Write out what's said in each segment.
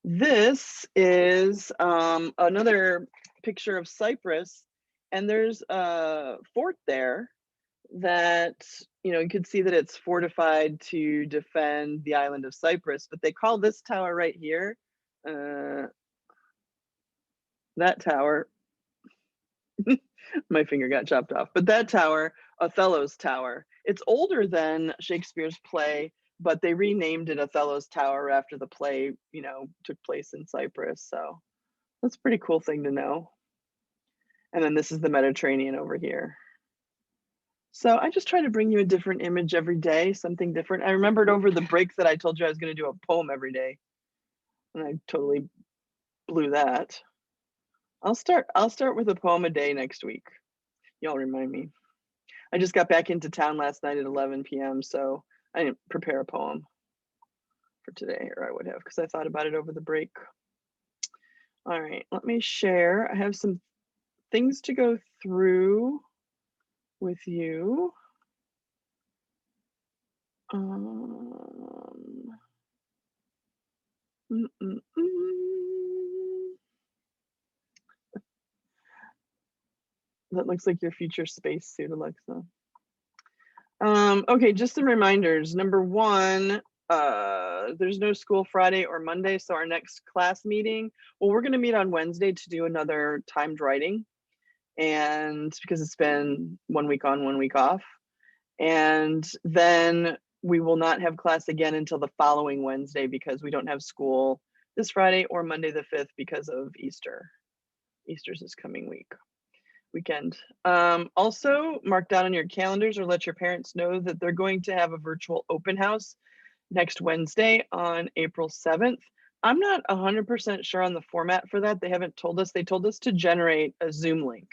This is another picture of Cyprus, and there's a fort there that, you could see that it's fortified to defend the island of Cyprus, but they call this tower right here, uh, that tower, my finger got chopped off, but that tower, Othello's Tower. It's older than Shakespeare's play, but they renamed it Othello's Tower after the play, took place in Cyprus. So that's a pretty cool thing to know. And then this is the Mediterranean over here. So I just try to bring you a different image every day, something different. I remembered over the break that I told you I was going to do a poem every day, and I totally blew that. I'll start with a poem a day next week. Y'all remind me. I just got back into town last night at 11 p.m., so I didn't prepare a poem for today, or I would have, because I thought about it over the break. All right, let me share. I have some things to go through with you. That looks like your future spacesuit, Alexa. Okay, just some reminders. Number one, there's no school Friday or Monday, so our next class meeting, well, we're going to meet on Wednesday to do another timed writing, and because it's been 1 week on, 1 week off, and then we will not have class again until the following Wednesday because we don't have school this Friday or Monday the 5th because of Easter. Easter's this coming weekend. Also, mark down on your calendars or let your parents know that they're going to have a virtual open house next Wednesday on April 7th. I'm not 100% sure on the format for that. They haven't told us. They told us to generate a Zoom link.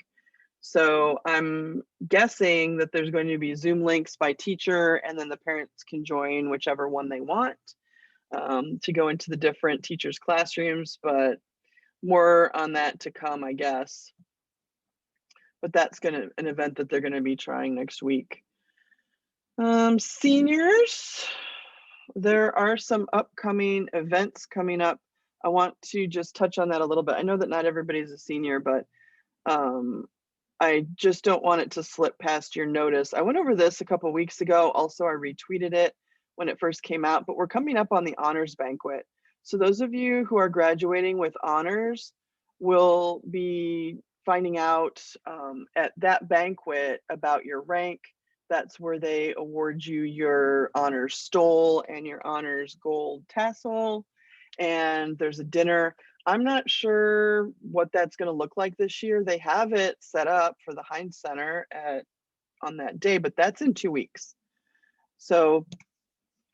So I'm guessing that there's going to be Zoom links by teacher, and then the parents can join whichever one they want to go into the different teachers' classrooms, but more on that to come, I guess. But that's an event that they're going to be trying next week. Seniors, there are some upcoming events coming up. I want to just touch on that a little bit. I know that not everybody's a senior, but I just don't want it to slip past your notice. I went over this a couple weeks ago. Also, I retweeted it when it first came out, but we're coming up on the honors banquet. So those of you who are graduating with honors will be finding out at that banquet about your rank. That's where they award you your honors stole and your honors gold tassel. And there's a dinner. I'm not sure what that's going to look like this year. They have it set up for the Heinz Center on that day, but that's in 2 weeks. So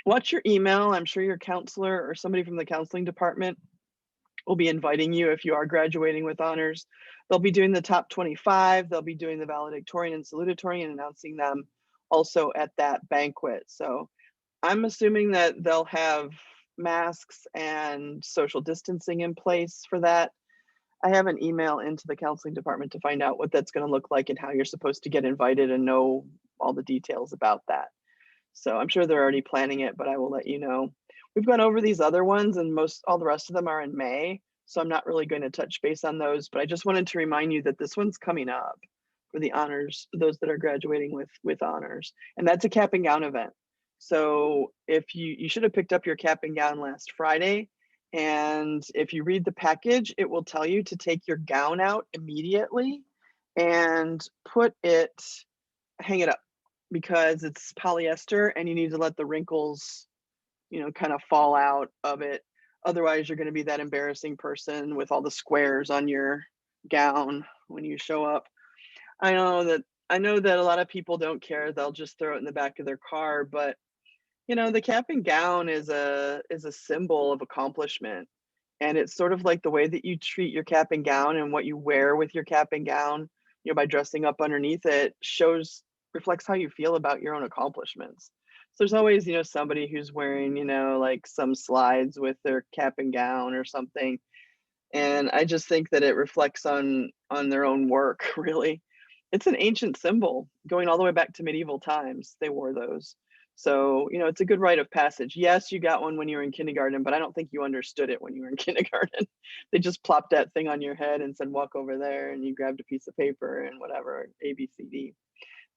watch your email. I'm sure your counselor or somebody from the counseling department will be inviting you if you are graduating with honors. They'll be doing the top 25. They'll be doing the valedictorian and salutatorian and announcing them also at that banquet. So I'm assuming that they'll have masks and social distancing in place for that. I have an email into the counseling department to find out what that's going to look like and how you're supposed to get invited and know all the details about that. So I'm sure they're already planning it, but I will let you know. We've gone over these other ones and all the rest of them are in May. So I'm not really going to touch base on those, but I just wanted to remind you that this one's coming up for the honors, those that are graduating with honors. And that's a cap and gown event. So if you should have picked up your cap and gown last Friday. And if you read the package, it will tell you to take your gown out immediately and hang it up, because it's polyester and you need to let the wrinkles, kind of fall out of it. Otherwise, you're going to be that embarrassing person with all the squares on your gown when you show up. I know that a lot of people don't care. They'll just throw it in the back of their car, but the cap and gown is a symbol of accomplishment. And it's sort of like the way that you treat your cap and gown and what you wear with your cap and gown, by dressing up underneath it, reflects how you feel about your own accomplishments. So there's always, somebody who's wearing, like some slides with their cap and gown or something. And I just think that it reflects on their own work, really. It's an ancient symbol going all the way back to medieval times. They wore those. So, you know, it's a good rite of passage. Yes, you got one when you were in kindergarten, but I don't think you understood it when you were in kindergarten. They just plopped that thing on your head and said, walk over there, and you grabbed a piece of paper and whatever, A, B, C, D.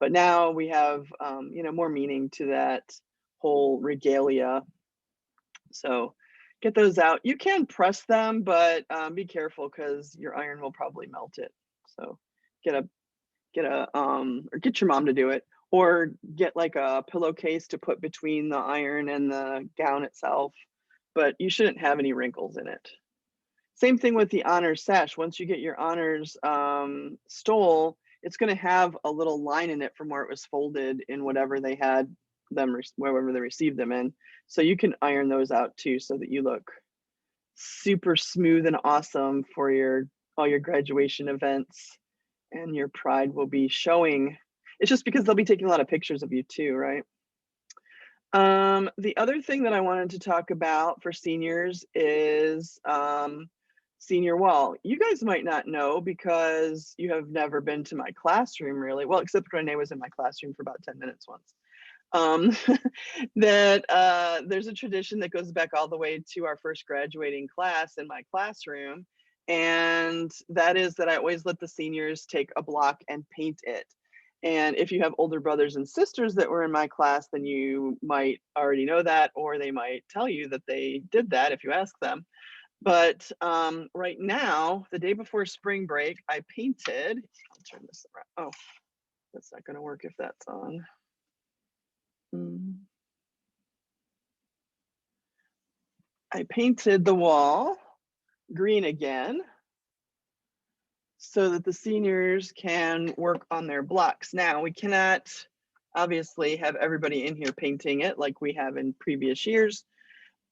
But now we have, you know, more meaning to that whole regalia. So get those out. You can press them, but be careful because your iron will probably melt it. So get a or get your mom to do it, or get like a pillowcase to put between the iron and the gown itself. But you shouldn't have any wrinkles in it. Same thing with the honors sash. Once you get your honors stole, it's going to have a little line in it from where it was folded in whatever they had them, wherever they received them in. So you can iron those out too, so that you look super smooth and awesome for all your graduation events, and your pride will be showing. It's just because they'll be taking a lot of pictures of you too, right? The other thing that I wanted to talk about for seniors is senior wall. You guys might not know because you have never been to my classroom really. Well, except Renee was in my classroom for about 10 minutes once. That there's a tradition that goes back all the way to our first graduating class in my classroom. And that is that I always let the seniors take a block and paint it. And if you have older brothers and sisters that were in my class, then you might already know that, or they might tell you that they did that if you ask them. But right now, the day before spring break, I painted, I'll turn this around. Oh, that's not gonna work if that's on. I painted the wall green again so that the seniors can work on their blocks. Now, we cannot obviously have everybody in here painting it like we have in previous years,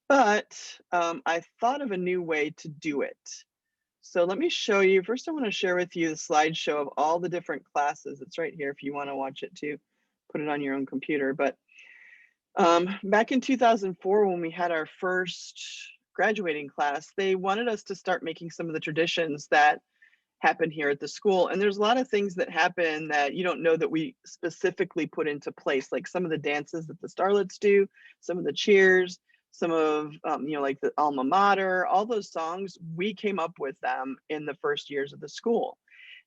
but I thought of a new way to do it. So let me show you. First, I want to share with you the slideshow of all the different classes. It's right here if you want to watch it too. Put it on your own computer. But back in 2004, when we had our first graduating class, they wanted us to start making some of the traditions that happen here at the school. And there's a lot of things that happen that you don't know that we specifically put into place, like some of the dances that the starlets do, some of the cheers, some of, you know, like the alma mater, all those songs, we came up with them in the first years of the school.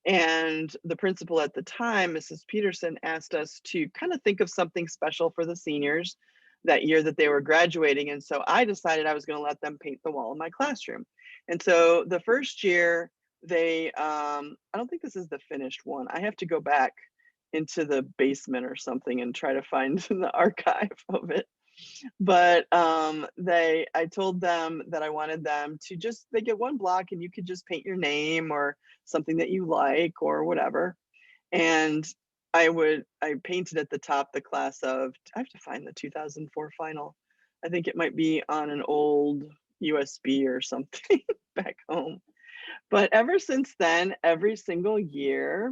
And the principal at the time, Mrs. Peterson, asked us to kind of think of something special for the seniors that year that they were graduating. And so I decided I was going to let them paint the wall in my classroom. And so the first year, they, I don't think this is the finished one. I have to go back into the basement or something and try to find the archive of it. But I told them that I wanted them to just, they get one block and you could just paint your name or something that you like or whatever. And I painted at the top the class of, I have to find the 2004 final. I think it might be on an old USB or something back home. But ever since then, every single year,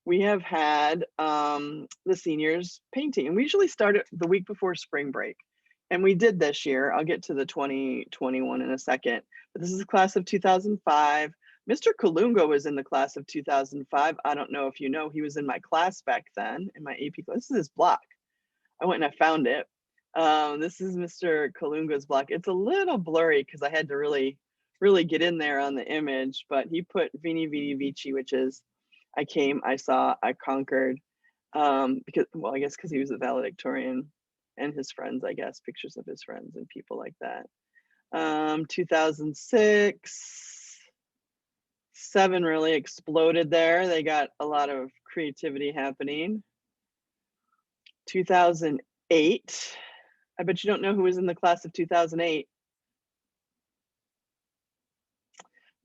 we have had the seniors painting. And we usually start it the week before spring break. And we did this year. I'll get to the 2021 in a second. But this is a class of 2005. Mr. Kalunga was in the class of 2005. I don't know if you know, he was in my class back then, in my AP class. This is his block. I went and I found it. This is Mr. Kalunga's block. It's a little blurry because I had to really get in there on the image, but he put Vini Vidi Vici, which is I came, I saw, I conquered. Because, well, I guess because he was a valedictorian, and his friends, I guess, pictures of his friends and people like that. 2006, 7 really exploded there. They got a lot of creativity happening. 2008, I bet you don't know who was in the class of 2008.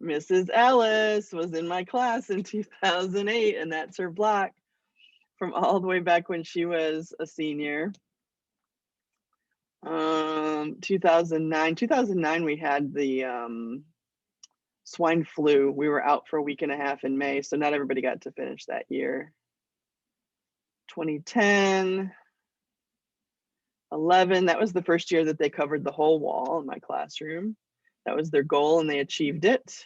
Mrs. Ellis was in my class in 2008, and that's her block from all the way back when she was a senior. 2009, we had the swine flu. We were out for a week and a half in May, so not everybody got to finish that year. 2010, 11, that was the first year that they covered the whole wall in my classroom. That was their goal, and they achieved it.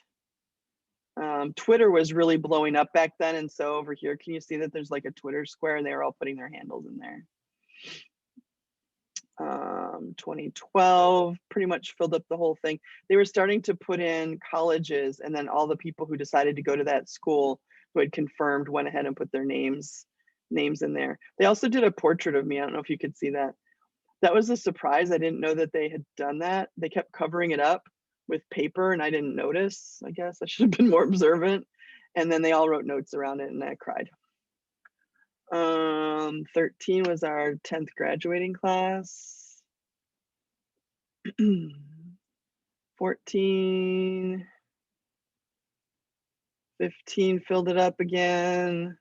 Twitter was really blowing up back then, and so over here, can you see that there's like a Twitter square, and they were all putting their handles in there. 2012 pretty much filled up the whole thing. They were starting to put in colleges, and then all the people who decided to go to that school who had confirmed went ahead and put their names in there. They also did a portrait of me. I don't know if you could see that. That was a surprise. I didn't know that they had done that. They kept covering it up with paper and I didn't notice. I guess I should have been more observant. And then they all wrote notes around it and I cried. 13 was our 10th graduating class. 14, 15 filled it up again.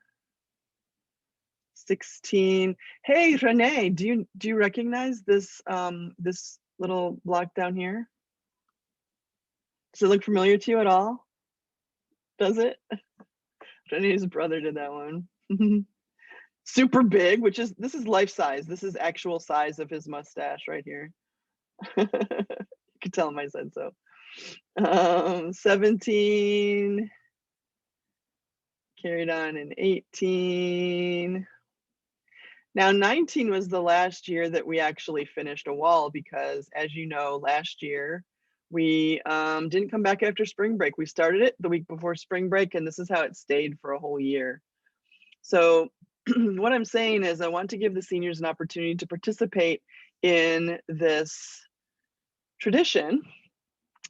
16. Hey, Renee, do you recognize this this little block down here? Does it look familiar to you at all? Does it? Renee's brother did that one. Super big, this is life size. This is actual size of his mustache right here. You could tell him I said so. 17, carried on in 18. Now 19 was the last year that we actually finished a wall because, as you know, last year we didn't come back after spring break. We started it the week before spring break and this is how it stayed for a whole year. So what I'm saying is I want to give the seniors an opportunity to participate in this tradition,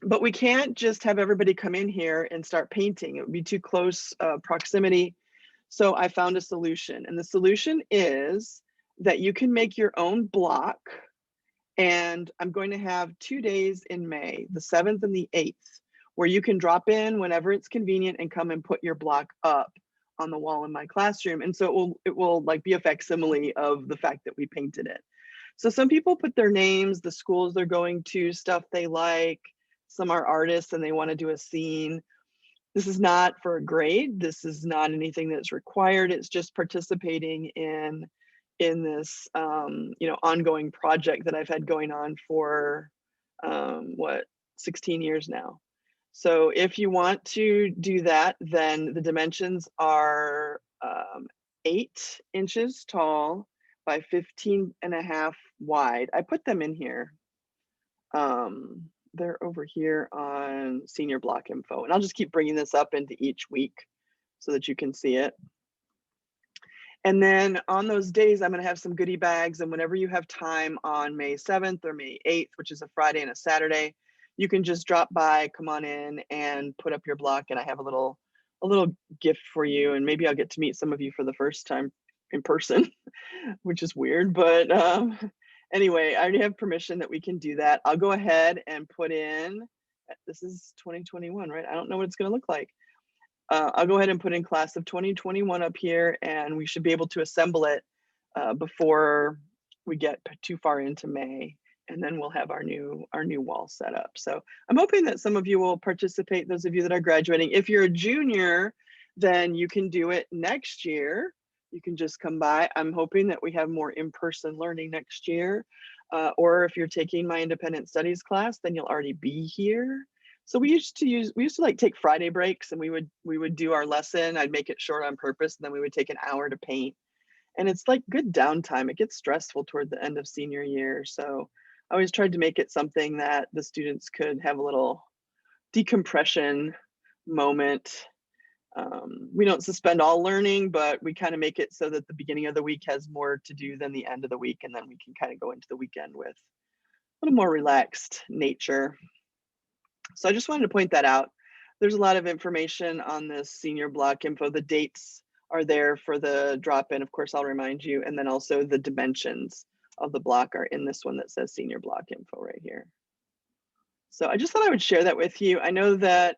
but we can't just have everybody come in here and start painting. It would be too close proximity. So I found a solution, and the solution is that you can make your own block, and I'm going to have 2 days in May, the 7th and the 8th, where you can drop in whenever it's convenient and come and put your block up on the wall in my classroom. And so it will like be a facsimile of the fact that we painted it. So some people put their names, the schools they're going to, stuff they like. Some are artists and they want to do a scene. This is not for a grade. This is not anything that's required. It's just participating in this ongoing project that I've had going on for 16 years now. So if you want to do that, then the dimensions are 8 inches tall by 15.5 wide. I put them in here. They're over here on senior block info, and I'll just keep bringing this up into each week so that you can see it. And then on those days, I'm going to have some goodie bags, and whenever you have time on May 7th or May 8th, which is a Friday and a Saturday, you can just drop by, come on in and put up your block, and I have a little gift for you, and maybe I'll get to meet some of you for the first time in person, which is weird, but anyway, I already have permission that we can do that. I'll go ahead and put in, this is 2021, right? I don't know what it's going to look like. I'll go ahead and put in class of 2021 up here, and we should be able to assemble it before we get too far into May, and then we'll have our new wall set up. So I'm hoping that some of you will participate, those of you that are graduating. If you're a junior, then you can do it next year. You can just come by. I'm hoping that we have more in-person learning next year. Or if you're taking my independent studies class, then you'll already be here. So we used to like take Friday breaks, and we would do our lesson. I'd make it short on purpose, and then we would take an hour to paint. And it's like good downtime. It gets stressful toward the end of senior year. So I always tried to make it something that the students could have a little decompression moment. We don't suspend all learning, but we kind of make it so that the beginning of the week has more to do than the end of the week. And then we can kind of go into the weekend with a little more relaxed nature. So I just wanted to point that out. There's a lot of information on this senior block info. The dates are there for the drop-in. Of course, I'll remind you. And then also the dimensions of the block are in this one that says senior block info right here. So I just thought I would share that with you. I know that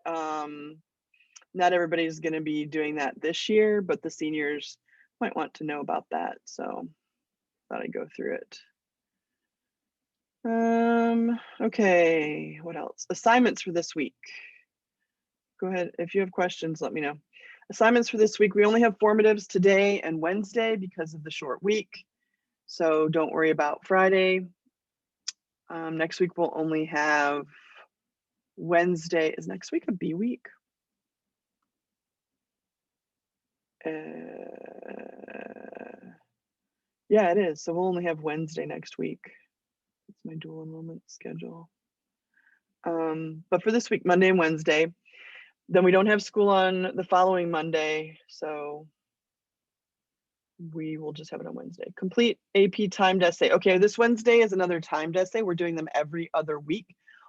not everybody's going to be doing that this year, but the seniors might want to know about that. So I thought I'd go through it. Okay, what else? Assignments for this week. Go ahead, if you have questions, let me know. Assignments for this week, we only have formatives today and Wednesday because of the short week. So don't worry about Friday. Next week we'll only have Wednesday. Is next week a B week? Yeah, it is. So we'll only have Wednesday next week. Where's my dual enrollment schedule? But for this week, Monday and Wednesday, then we don't have school on the following Monday, so we will just have it on Wednesday. Complete AP timed essay. Okay, this Wednesday is another timed essay. We're doing them every other week.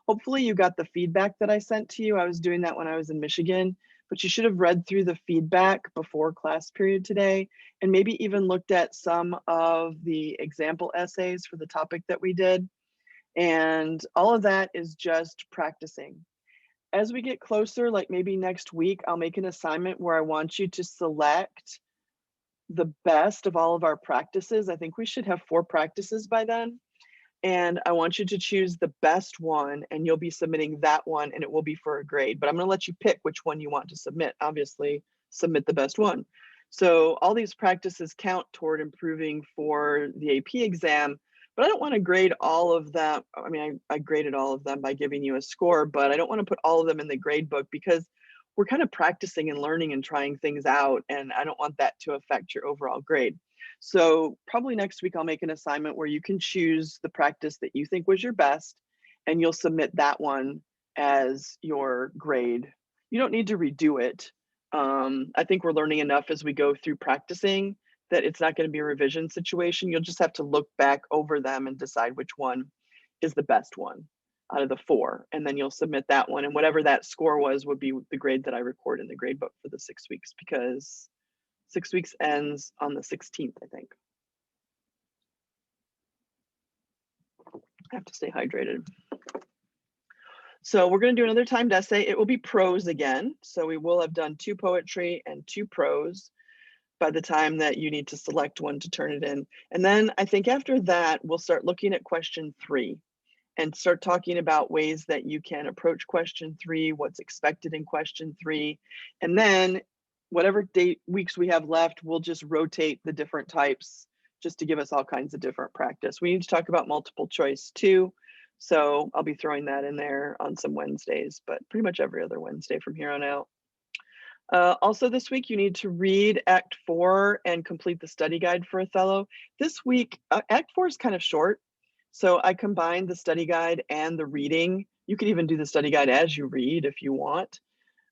Hopefully you got the feedback that I sent to you. I was doing that when I was in Michigan, but you should have read through the feedback before class period today, and maybe even looked at some of the example essays for the topic that we did. And all of that is just practicing. As we get closer, like maybe next week, I'll make an assignment where I want you to select the best of all of our practices. I think we should have 4 practices by then. And I want you to choose the best one, and you'll be submitting that one, and it will be for a grade. But I'm going to let you pick which one you want to submit. Obviously, submit the best one. So all these practices count toward improving for the AP exam, but I don't want to grade all of them. I mean, I graded all of them by giving you a score, but I don't want to put all of them in the grade book because we're kind of practicing and learning and trying things out, and I don't want that to affect your overall grade. So probably next week, I'll make an assignment where you can choose the practice that you think was your best, and you'll submit that one as your grade. You don't need to redo it. I think we're learning enough as we go through practicing that it's not going to be a revision situation. You'll just have to look back over them and decide which one is the best one out of the 4, and then you'll submit that one, and whatever that score was would be the grade that I record in the grade book for the 6 weeks, because 6 weeks ends on the 16th, I think. I have to stay hydrated. So we're going to do another timed essay. It will be prose again. So we will have done 2 poetry and 2 prose by the time that you need to select one to turn it in. And then I think after that, we'll start looking at question 3 and start talking about ways that you can approach question 3, what's expected in question 3. And then whatever weeks we have left, we'll just rotate the different types just to give us all kinds of different practice. We need to talk about multiple choice too. So I'll be throwing that in there on some Wednesdays, but pretty much every other Wednesday from here on out. Also this week, you need to read Act 4 and complete the study guide for Othello. This week, Act 4 is kind of short. So I combined the study guide and the reading. You can even do the study guide as you read if you want.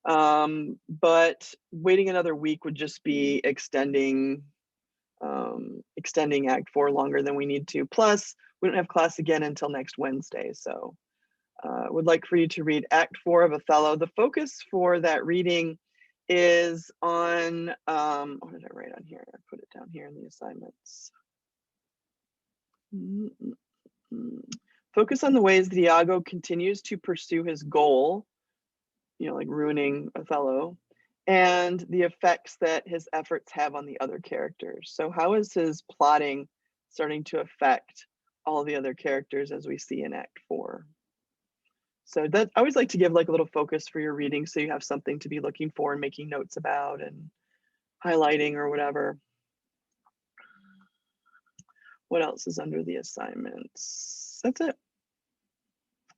But waiting another week would just be extending Act 4 longer than we need to. Plus, we don't have class again until next Wednesday. So would like for you to read Act 4 of Othello. The focus for that reading is on, what did I write on here? I put it down here in the assignments. Focus on the ways that Iago continues to pursue his goal, like ruining Othello, and the effects that his efforts have on the other characters. So how is his plotting starting to affect all the other characters as we see in Act 4? So that I always like to give like a little focus for your reading so you have something to be looking for and making notes about and highlighting or whatever. What else is under the assignments? That's it.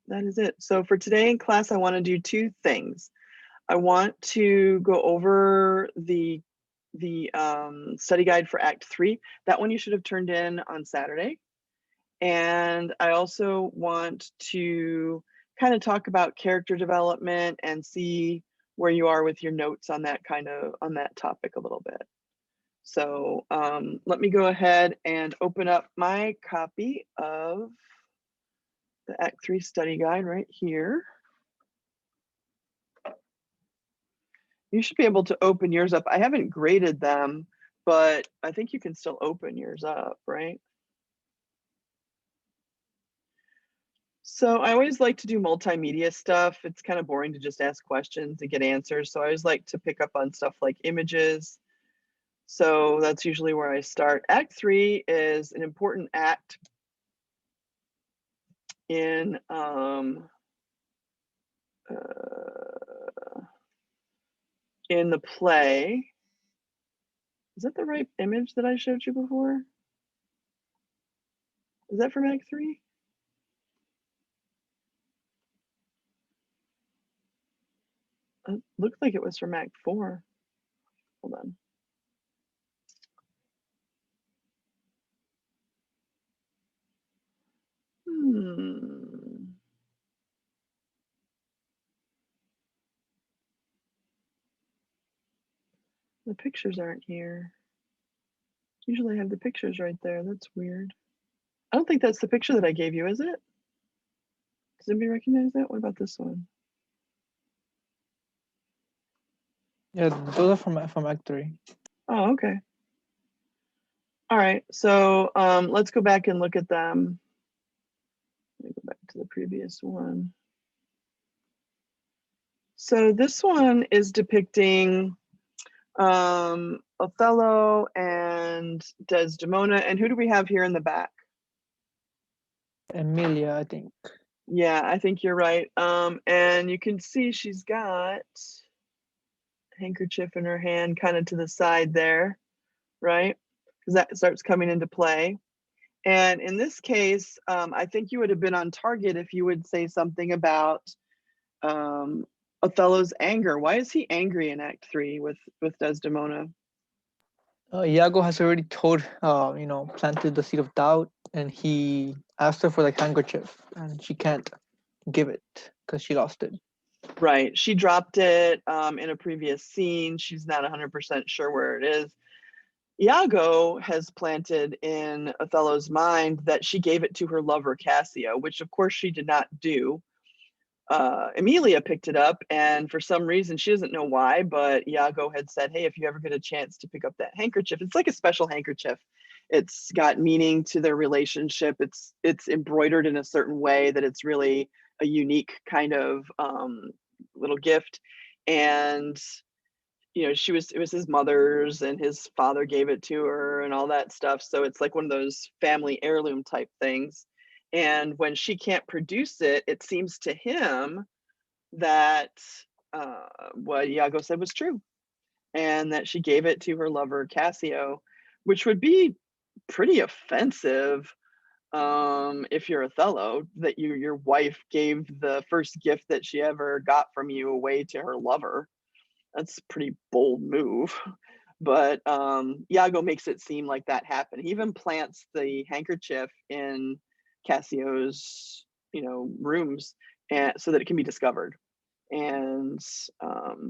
That is it. So for today in class, I want to do 2 things. I want to go over the study guide for Act 3. That one you should have turned in on Saturday. And I also want to kind of talk about character development and see where you are with your notes on that topic a little bit. So let me go ahead and open up my copy of the Act 3 study guide right here. You should be able to open yours up. I haven't graded them, but I think you can still open yours up, right? So I always like to do multimedia stuff. It's kind of boring to just ask questions and get answers. So I always like to pick up on stuff like images. So that's usually where I start. Act 3 is an important act in the play. Is that the right image that I showed you before? Is that from Act 3? It looked like it was from Act 4. Hold on. The pictures aren't here. Usually I have the pictures right there. That's weird. I don't think that's the picture that I gave you, is it? Does anybody recognize that? What about this one? Yeah, those are from Act 3. Oh, okay. All right, so let's go back and look at them. Let me go back to the previous one. So this one is depicting Othello and Desdemona. And who do we have here in the back? Emilia, I think. Yeah, I think you're right. And you can see she's got a handkerchief in her hand kind of to the side there, right? Because that starts coming into play. And in this case, I think you would have been on target if you would say something about Othello's anger. Why is he angry in Act 3 with Desdemona? Iago has already planted the seed of doubt, and he asked her for the handkerchief, and she can't give it because she lost it. Right. She dropped it in a previous scene. She's not 100% sure where it is. Iago has planted in Othello's mind that she gave it to her lover Cassio, which of course she did not do. Emilia picked it up, and for some reason, she doesn't know why, but Iago had said, hey, if you ever get a chance to pick up that handkerchief, it's like a special handkerchief. It's got meaning to their relationship. It's embroidered in a certain way that it's really a unique kind of little gift. And you know, it was his mother's, and his father gave it to her and all that stuff. So it's like one of those family heirloom type things. And when she can't produce it, it seems to him that what Iago said was true, and that she gave it to her lover Cassio, which would be pretty offensive if you're Othello, that your wife gave the first gift that she ever got from you away to her lover. That's a pretty bold move. But Iago makes it seem like that happened. He even plants the handkerchief in Cassio's, rooms, and so that it can be discovered. And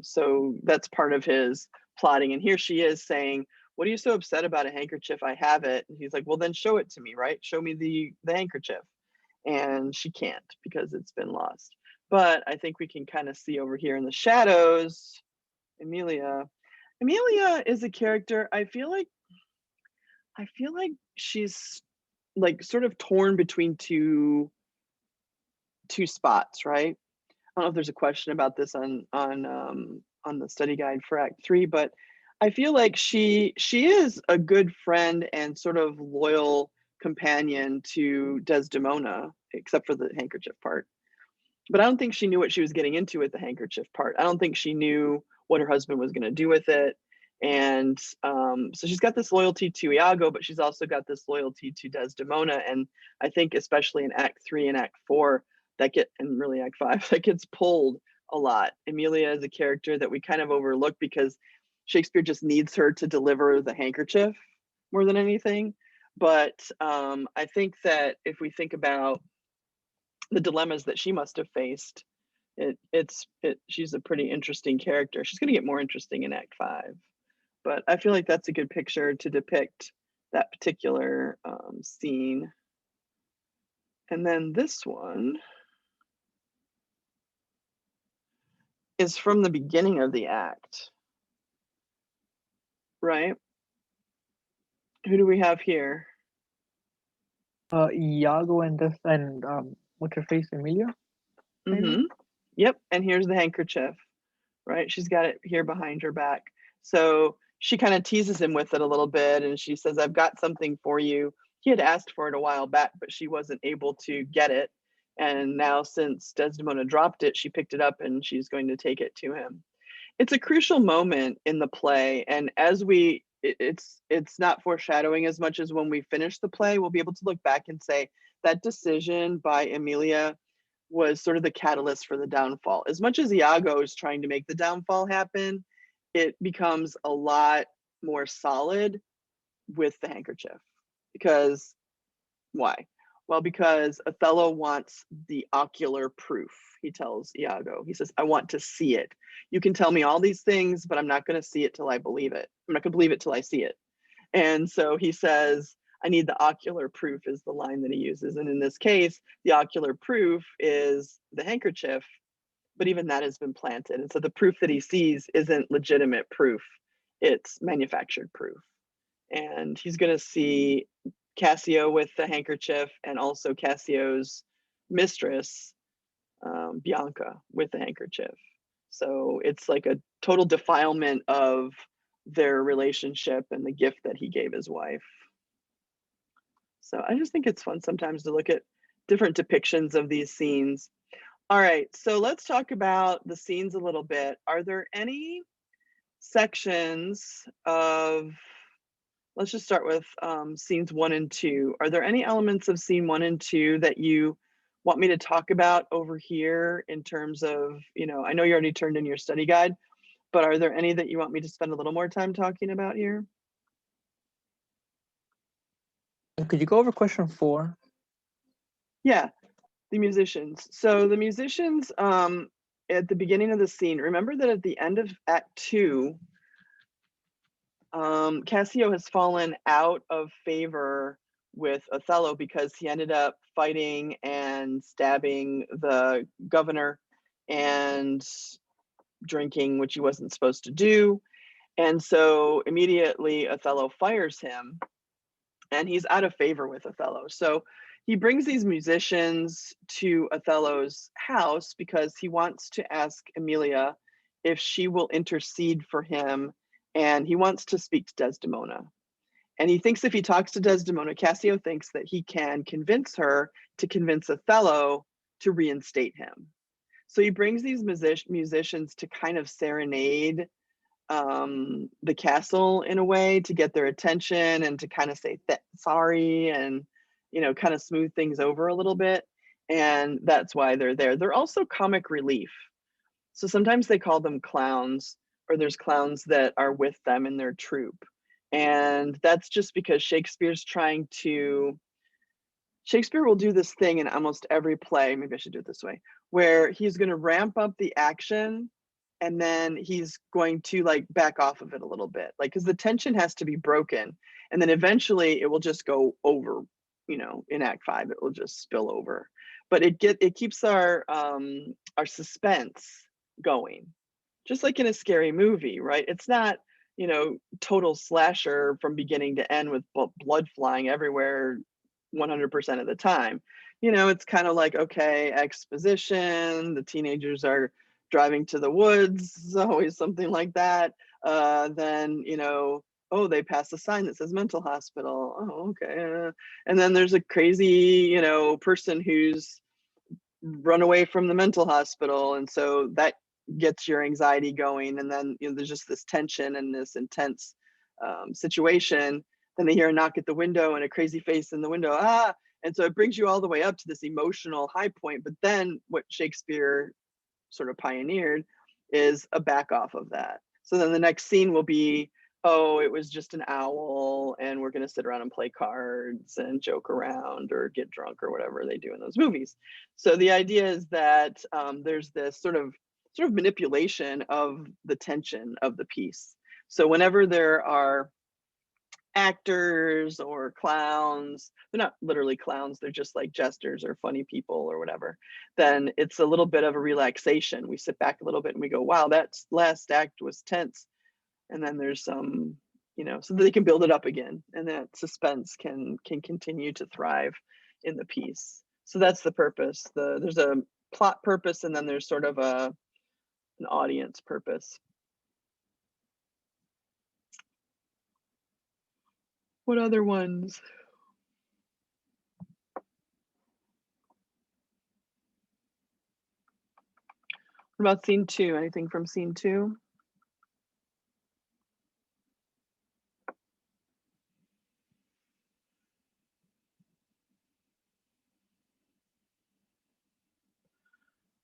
so that's part of his plotting. And here she is saying, "What are you so upset about a handkerchief? I have it." And he's like, "Well, then show it to me, right? Show me the handkerchief." And she can't because it's been lost. But I think we can kind of see over here in the shadows, Emilia. Emilia is a character. I feel like she's like sort of torn between two spots, right? I don't know if there's a question about this on the study guide for Act 3, but I feel like she is a good friend and sort of loyal companion to Desdemona, except for the handkerchief part. But I don't think she knew what she was getting into with the handkerchief part. I don't think she knew what her husband was going to do with it. And so she's got this loyalty to Iago, but she's also got this loyalty to Desdemona. And I think especially in Act 3 and Act 4, and really Act 5, that gets pulled a lot. Emilia is a character that we kind of overlook because Shakespeare just needs her to deliver the handkerchief more than anything. But I think that if we think about the dilemmas that she must have faced, she's a pretty interesting character. She's going to get more interesting in Act 5, but I feel like that's a good picture to depict that particular scene. And then this one is from the beginning of the act, right? Who do we have here? Iago and what's her face, Emilia? Mm-hmm. Yep, and here's the handkerchief, right? She's got it here behind her back. So she kind of teases him with it a little bit, and she says, "I've got something for you." He had asked for it a while back, but she wasn't able to get it. And now, since Desdemona dropped it, she picked it up and she's going to take it to him. It's a crucial moment in the play, and it's not foreshadowing as much as when we finish the play, we'll be able to look back and say that decision by Emilia was sort of the catalyst for the downfall. As much as Iago is trying to make the downfall happen, it becomes a lot more solid with the handkerchief. Because why? Well, because Othello wants the ocular proof, he tells Iago. He says, I want to see it. You can tell me all these things, but I'm not going to see it till I believe it. I'm not going to believe it till I see it. And so he says, I need the ocular proof, is the line that he uses. And in this case, the ocular proof is the handkerchief, but even that has been planted. And so the proof that he sees isn't legitimate proof, it's manufactured proof. And he's going to see Cassio with the handkerchief, and also Cassio's mistress, Bianca, with the handkerchief. So it's like a total defilement of their relationship and the gift that he gave his wife. So I just think it's fun sometimes to look at different depictions of these scenes. All right, so let's talk about the scenes a little bit. Are there any sections of, let's just start with scenes 1 and 2. Are there any elements of scene 1 and 2 that you want me to talk about over here in terms of, I know you already turned in your study guide, but are there any that you want me to spend a little more time talking about here? Could you go over question 4? Yeah, the musicians. So the musicians, at the beginning of the scene, remember that at the end of Act 2, Cassio has fallen out of favor with Othello because he ended up fighting and stabbing the governor and drinking, which he wasn't supposed to do. And so immediately Othello fires him, and he's out of favor with Othello. So he brings these musicians to Othello's house because he wants to ask Emilia if she will intercede for him, and he wants to speak to Desdemona. And he thinks if he talks to Desdemona, Cassio thinks that he can convince her to convince Othello to reinstate him. So he brings these musicians to kind of serenade the castle in a way, to get their attention and to kind of say sorry and, kind of smooth things over a little bit. And that's why they're there. They're also comic relief. So sometimes they call them clowns, or there's clowns that are with them in their troupe. And that's just because Shakespeare will do this thing in almost every play, maybe I should do it this way, where he's going to ramp up the action and then he's going to like back off of it a little bit, like, because the tension has to be broken, and then eventually it will just go over, in Act 5 it will just spill over, but it keeps our suspense going, just like in a scary movie, right? It's not, total slasher from beginning to end with blood flying everywhere 100% of the time. It's kind of like, okay, exposition, the teenagers are driving to the woods, always something like that. Then, oh, they pass a sign that says mental hospital. Oh, okay. And then there's a crazy, person who's run away from the mental hospital. And so that gets your anxiety going. And then, there's just this tension and this intense situation. Then they hear a knock at the window and a crazy face in the window. And so it brings you all the way up to this emotional high point. But then what Shakespeare sort of pioneered is a back off of that. So then the next scene will be, oh, it was just an owl and we're going to sit around and play cards and joke around or get drunk or whatever they do in those movies. So the idea is that there's this sort of manipulation of the tension of the piece. So whenever there are actors or clowns, they're not literally clowns, they're just like jesters or funny people or whatever, then it's a little bit of a relaxation. We sit back a little bit and we go, wow, that last act was tense. And then there's some, so that they can build it up again, and that suspense can continue to thrive in the piece. So that's the purpose. There's a plot purpose, and then there's sort of an audience purpose. What other ones? What about scene 2? Anything from scene 2?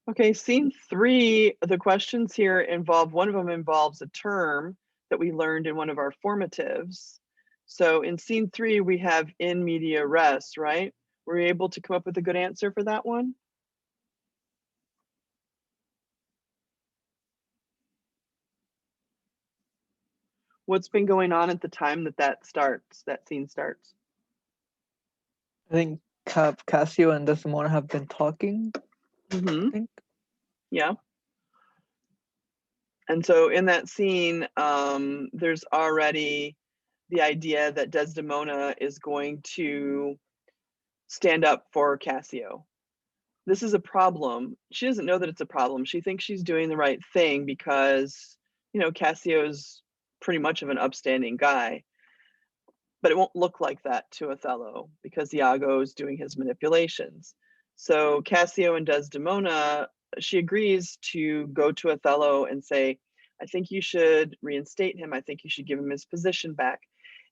Okay, scene 3, the questions here involve, one of them involves a term that we learned in one of our formatives. So in scene 3, we have in media res, right? Were you able to come up with a good answer for that one? What's been going on at the time that scene starts? I think Cassio and Desdemona have been talking. Mm-hmm. I think. Yeah. And so in that scene, there's already the idea that Desdemona is going to stand up for Cassio. This is a problem. She doesn't know that it's a problem. She thinks she's doing the right thing because, Cassio's pretty much of an upstanding guy. But it won't look like that to Othello because Iago's doing his manipulations. So Cassio and Desdemona, she agrees to go to Othello and say, I think you should reinstate him. I think you should give him his position back.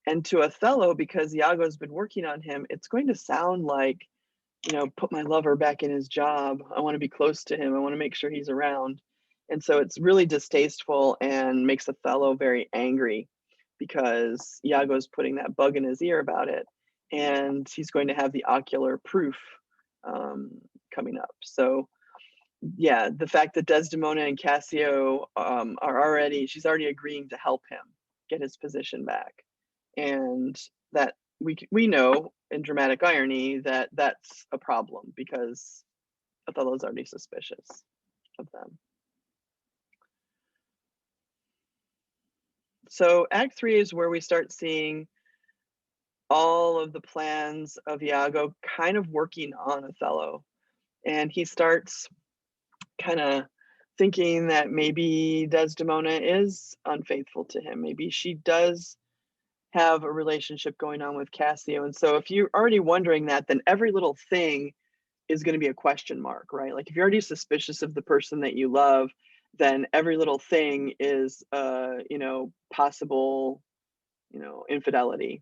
And to Othello, because Iago's been working on him, it's going to sound like, put my lover back in his job. I want to be close to him. I want to make sure he's around. And so it's really distasteful and makes Othello very angry because Iago's putting that bug in his ear about it. And he's going to have the ocular proof coming up. So, yeah, the fact that Desdemona and Cassio she's already agreeing to help him get his position back. And that we know in dramatic irony that that's a problem because Othello's already suspicious of them. So Act 3 is where we start seeing all of the plans of Iago kind of working on Othello. And he starts kind of thinking that maybe Desdemona is unfaithful to him. Maybe she does have a relationship going on with Cassio. And so if you're already wondering that, then every little thing is going to be a question mark, right? Like if you're already suspicious of the person that you love, then every little thing is possible, infidelity.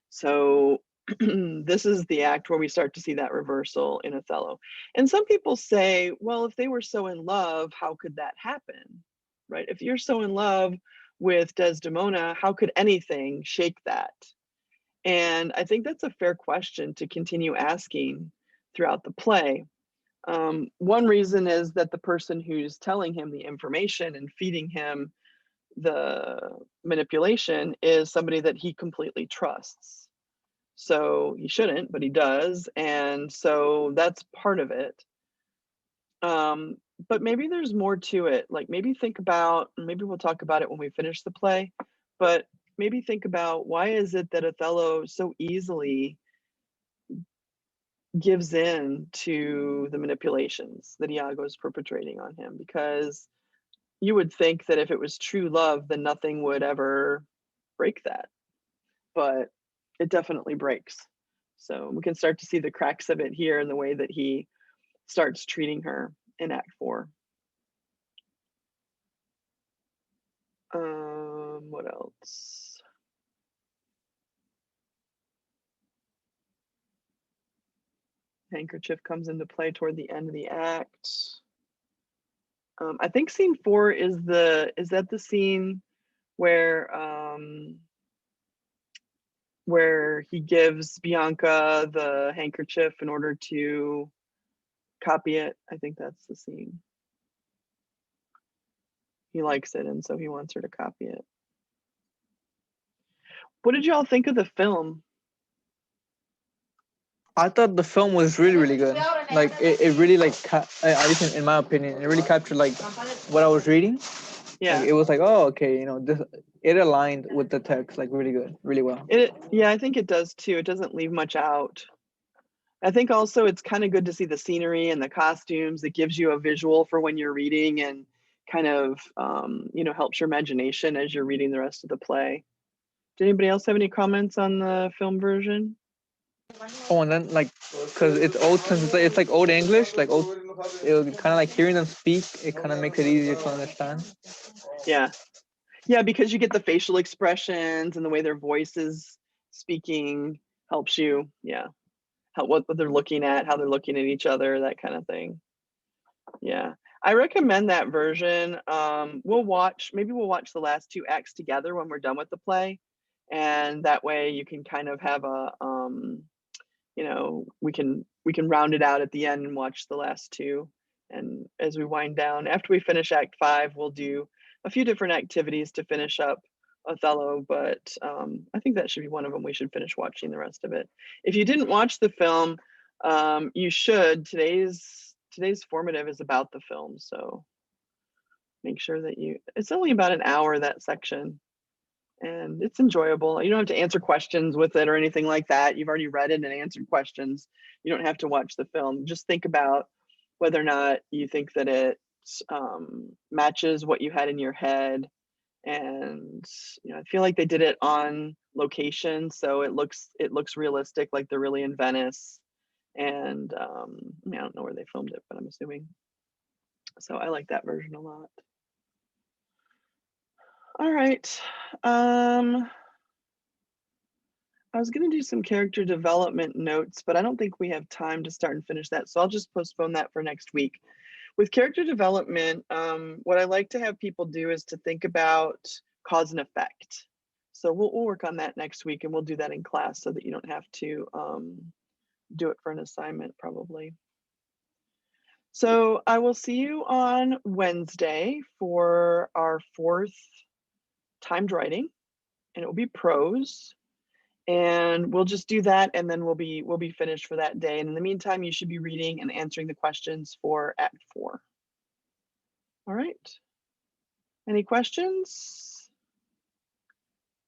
So this is the act where we start to see that reversal in Othello. And some people say, well, if they were so in love, how could that happen? Right? If you're so in love with Desdemona, how could anything shake that? And I think that's a fair question to continue asking throughout the play. One reason is that the person who's telling him the information and feeding him the manipulation is somebody that he completely trusts. So he shouldn't, but he does. And so that's part of it. But maybe there's more to it. Like maybe we'll talk about it when we finish the play, but maybe think about why is it that Othello so easily gives in to the manipulations that Iago is perpetrating on him? Because you would think that if it was true love, then nothing would ever break that. But it definitely breaks. So we can start to see the cracks of it here in the way that he starts treating her in Act 4. What else? Handkerchief comes into play toward the end of the act. I think scene 4 is that the scene where he gives Bianca the handkerchief in order to copy it. I think that's the scene. He likes it, and so he wants her to copy it. What did y'all think of the film? I thought the film was really, really good. Like it really like at least in my opinion, it really captured like what I was reading. Yeah. Like, it was like, oh, okay, it aligned with the text like really good, really well. I think it does too. It doesn't leave much out. I think also it's kind of good to see the scenery and the costumes. It gives you a visual for when you're reading and kind of helps your imagination as you're reading the rest of the play. Did anybody else have any comments on the film version? Oh, and then like, cause it's old, since it's like old English, like old, it kind of like hearing them speak, it kind of makes it easier to understand. Yeah, because you get the facial expressions and the way their voice is speaking helps you. Yeah, what they're looking at, how they're looking at each other, that kind of thing. Yeah, I recommend that version. We'll watch the last 2 acts together when we're done with the play, and that way you can kind of have a you know, we can round it out at the end and watch the last two. And as we wind down, after we finish Act 5, we'll do a few different activities to finish up Othello, but I think that should be one of them. We should finish watching the rest of it. If you didn't watch the film, you should. Today's formative is about the film, so make sure that it's only about an hour, that section, and it's enjoyable. You don't have to answer questions with it or anything like that. You've already read it and answered questions. You don't have to watch the film. Just think about whether or not you think that it matches what you had in your head. And you know, I feel like they did it on location, so it looks realistic, like they're really in Venice. And I mean, I don't know where they filmed it, but I'm assuming. So I like that version a lot. All right. I was going to do some character development notes, but I don't think we have time to start and finish that. So I'll just postpone that for next week. With character development, what I like to have people do is to think about cause and effect. So we'll work on that next week, and we'll do that in class so that you don't have to do it for an assignment probably. So I will see you on Wednesday for our 4th timed writing, and it will be prose. And we'll just do that, and then we'll be finished for that day. And in the meantime, you should be reading and answering the questions for Act 4. All right. Any questions?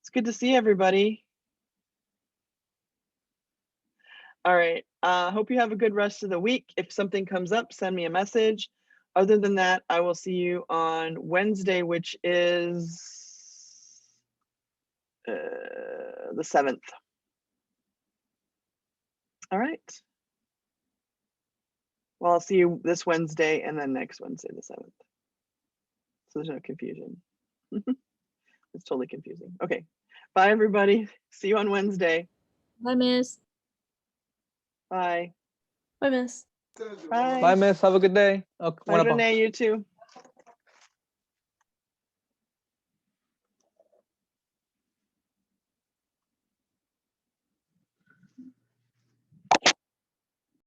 It's good to see everybody. All right. Hope you have a good rest of the week. If something comes up, send me a message. Other than that, I will see you on Wednesday, which is the 7th. All right. Well, I'll see you this Wednesday and then next Wednesday, the 7th. So there's no confusion. It's totally confusing. Okay. Bye, everybody. See you on Wednesday. Bye, Miss. Bye. Bye, Miss. Bye. Bye, miss. Have a good day. Bye, Renee. You too.